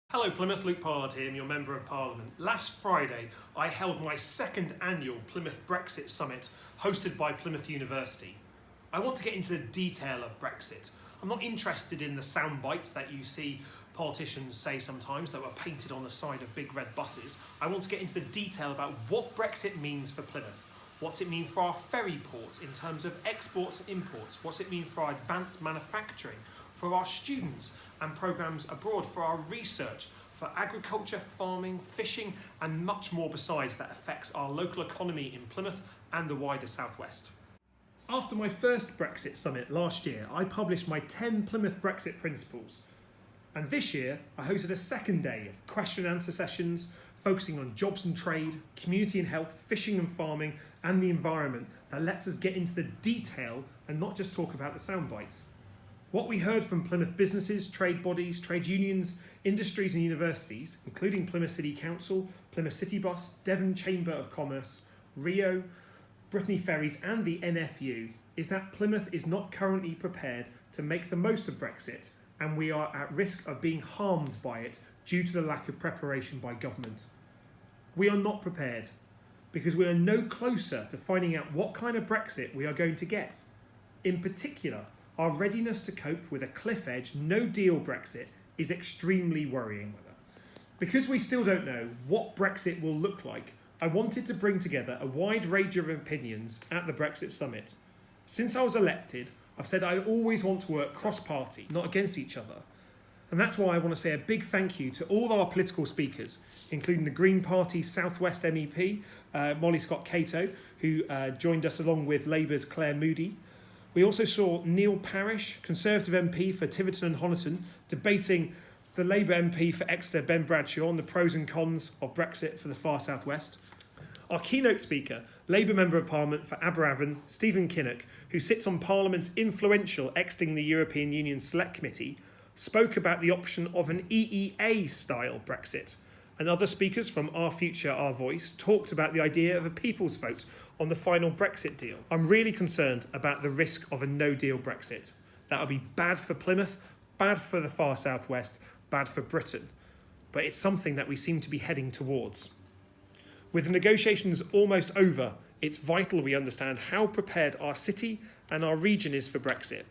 Hello Plymouth, Luke Pollard here, I'm your Member of Parliament. Last Friday I held my second annual Plymouth Brexit Summit hosted by Plymouth University. I want to get into the detail of Brexit. I'm not interested in the sound bites that you see politicians say sometimes that were painted on the side of big red buses. I want to get into the detail about what Brexit means for Plymouth. What's it mean for our ferry port in terms of exports and imports? What's it mean for our advanced manufacturing, for our students and programmes abroad, for our research, for agriculture, farming, fishing and much more besides that affects our local economy in Plymouth and the wider southwest. After my first Brexit summit last year, I published my 10 Plymouth Brexit principles. And this year, I hosted a second day of question and answer sessions focusing on jobs and trade, community and health, fishing and farming and the environment that lets us get into the detail and not just talk about the sound bites. What we heard from Plymouth businesses, trade bodies, trade unions, industries and universities, including Plymouth City Council, Plymouth City Bus, Devon Chamber of Commerce, Rio, Brittany Ferries and the NFU, is that Plymouth is not currently prepared to make the most of Brexit, and we are at risk of being harmed by it due to the lack of preparation by government. We are not prepared because we are no closer to finding out what kind of Brexit we are going to get. In particular, our readiness to cope with a cliff edge, no deal Brexit is extremely worrying. Because we still don't know what Brexit will look like, I wanted to bring together a wide range of opinions at the Brexit Summit. Since I was elected, I've said I always want to work cross-party, not against each other. And that's why I want to say a big thank you to all our political speakers, including the Green Party Southwest MEP, Molly Scott-Cato, who joined us along with Labour's Claire Moody. We also saw Neil Parish, Conservative MP for Tiverton and Honiton, debating the Labour MP for Exeter, Ben Bradshaw, on the pros and cons of Brexit for the far southwest. Our keynote speaker, Labour Member of Parliament for Aberavon, Stephen Kinnock, who sits on Parliament's influential Exiting the European Union Select Committee, spoke about the option of an EEA-style Brexit. And other speakers from Our Future, Our Voice talked about the idea of a people's vote on the final Brexit deal. I'm really concerned about the risk of a no-deal Brexit. That would be bad for Plymouth, bad for the far southwest, bad for Britain. But it's something that we seem to be heading towards. With the negotiations almost over, it's vital we understand how prepared our city and our region is for Brexit.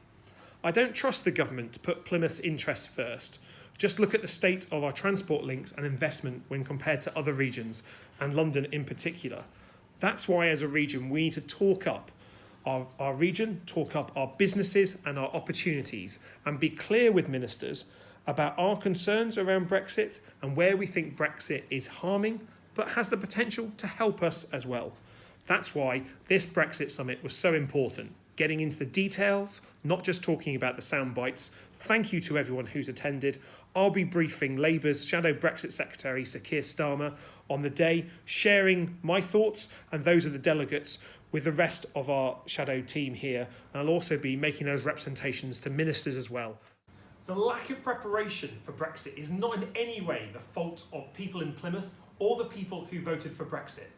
I don't trust the government to put Plymouth's interests first. Just look at the state of our transport links and investment when compared to other regions, and London in particular. That's why as a region we need to talk up our region, talk up our businesses and our opportunities, and be clear with ministers about our concerns around Brexit and where we think Brexit is harming, but has the potential to help us as well. That's why this Brexit Summit was so important, getting into the details, not just talking about the sound bites. Thank you to everyone who's attended. I'll be briefing Labour's Shadow Brexit Secretary, Sir Keir Starmer, on the day, sharing my thoughts and those of the delegates with the rest of our Shadow team here. And I'll also be making those representations to ministers as well. The lack of preparation for Brexit is not in any way the fault of people in Plymouth or the people who voted for Brexit,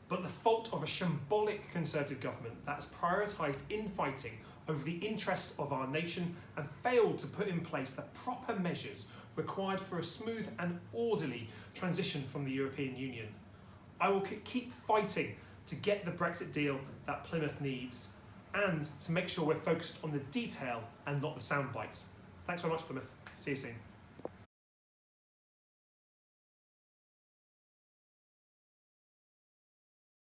but the fault of a shambolic Conservative government that has prioritised infighting over the interests of our nation and failed to put in place the proper measures required for a smooth and orderly transition from the European Union. I will keep fighting to get the Brexit deal that Plymouth needs and to make sure we're focused on the detail and not the sound bites. Thanks very much, Plymouth. See you soon.